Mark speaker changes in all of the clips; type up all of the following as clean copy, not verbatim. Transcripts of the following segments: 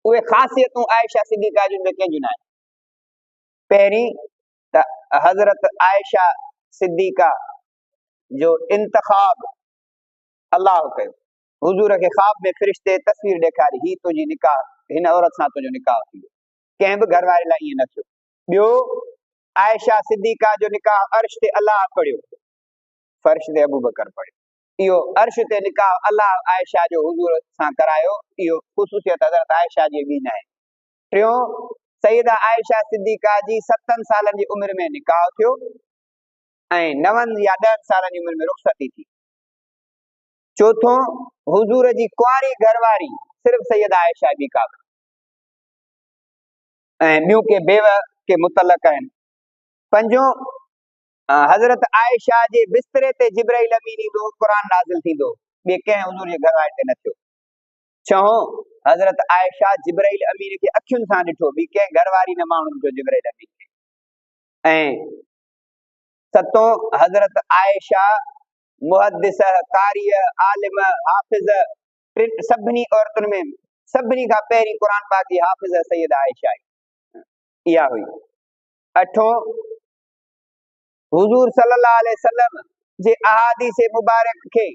Speaker 1: उहे ख़ासियतूं आयशा सिद्दीक़ा जूं कंहिंजूं न आहिनि। पहिरीं त हज़रत आयशा सिद्दीक़ा जो इंतखाब अलाह कयो। हुजूर खे ख़्वाब में फ़रिश्ते तस्वीर ॾेखारी, ही तुंहिंजी निकाह, हिन औरत सां तुंहिंजो निकाह थींदो। कंहिं बि घर वारे लाइ ईअं न थियो। ॿियो, आयशा सिद्दीक़ा जो निकाह अर्श ते अलाह पढ़ियो, फर्श ते अबू बकर पढ़ियो। इहो अर्श ते निकाह अलाह आयशा जो हुजूर सां करायो, इहो ख़ुसूसियत हज़रत आयशा जी ॿी न आहे। टियों, सईदा आयशा सिद्दीक़ा जी 7 सालनि जी उमिरि में निकाह थियो ऐं 9 या 10 सालनि जी उमिरि में रुख़्सती थी। चौथों, हुजूर जी कुंवारी घरवारी सिर्फ़ सैयदा आयशा बि का ऐं ॿियूं के बेव के मुतलक आहिनि। पंजों, हज़रत आयशा जे बिस्तरे ते जिब्राइल अमीन ईंदो, क़ुर नाज़िल थींदो, ॿिए कंहिं हुजूर जे घरवारे ते न थियो। छहों, हज़रत आयशा जिब्राइल अमीन खे अखियुनि सां ॾिठो, ॿी कंहिं घरवारी न माण्हू ॾिठो जिब्राइल अमीन खे। ऐं सतों, हज़रत आयशा मुहद्दिस, कारिय, आलिम, हाफ़िज़, सभिनी औरतुनि में सभिनी खां पहिरीं क़ुर पाक जी हाफ़िज़ सैयदा आयशा इहा हुई। अठों, हुजूर सल्लल्लाहु अलैहि वसल्लम जे अहादीस मुबारक खे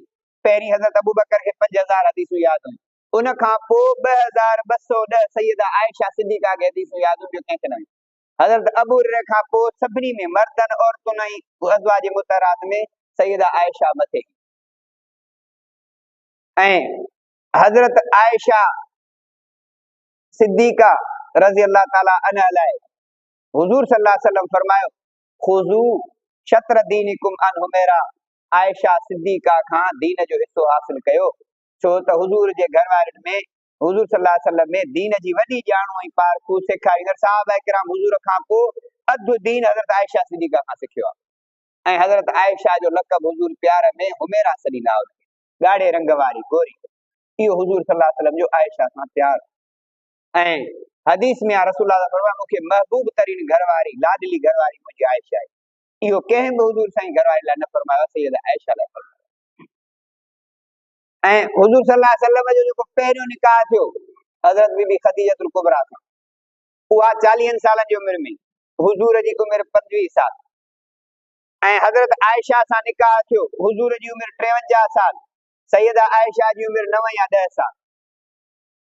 Speaker 1: पहिरीं हज़रत अबू बकर खे 5000 हदीसूं यादि हुयूं, उन खां पोइ 2210 सैयदा आयशा सिद्दीक़ा खे हदीसूं यादि हुयूं, कंहिंखे न हुयूं। हज़रत अबू हुरैरा खां पोइ सभिनी में मर्दनि औरतुनि ऐं अज़वाज मुतहरात में सैयदा आयशा मथे। ऐं हज़रत आयशा सिद्दीक़ा रज़ी अल्लाह ताला अन्हा लाइ हुजूर सल्लल्लाहु अलैहि वसल्लम फरमायो, खुज़ू शत्र दीनिकुम अन हुमैरा, आयशा सिद्दीक़ा खां दीन जो हिस्सो हासिल कयो। छो त हुजूर जे घर वारनि में हुजूर सल्लल्लाहु अलैहि वसल्लम में दीन जी वॾी ॼाणू ऐं पारखू सेखारींदड़ साहबा किराम हुजूर खां पोइ अधु दीन हज़रत आयशा सिद्दीक़ा खां सिखियो आहे। ऐं हज़रत आयशा जो लक़ब हुजूर प्यार में हुमैरा सॾींदा हुआ, ॻाढ़े रंग वारी गोरी। इहो हुजूर सल्लल्लाहु अलैहि वसल्लम जो आयशा सां प्यार। ऐं हदीस में रसूलुल्लाह फरमाया, मूंखे महबूब तरीन घरवारी, लाडली घरवारी मुंहिंजी आयशा आहे। इहो कंहिं बि हुजूर साईं घरवारी लाइ न फरमायो, सैयदा आयशा लाइ फरमायो। ऐं हुजूर सल्लल्लाहु अलैहि वसल्लम जो जेको पहिरियों निकाह थियो हज़रत बीबी खदीजतुल कुबरा सां, उहा 40 सालनि जी उमिरि में, हुजूर जी उमिरि 25 साल। ऐं हज़रत आयशा सां निकाह थियो, हुजूर जी उमिरि 53 साल, सैयदा आयशा जी उमिरि 9 या 10 साल।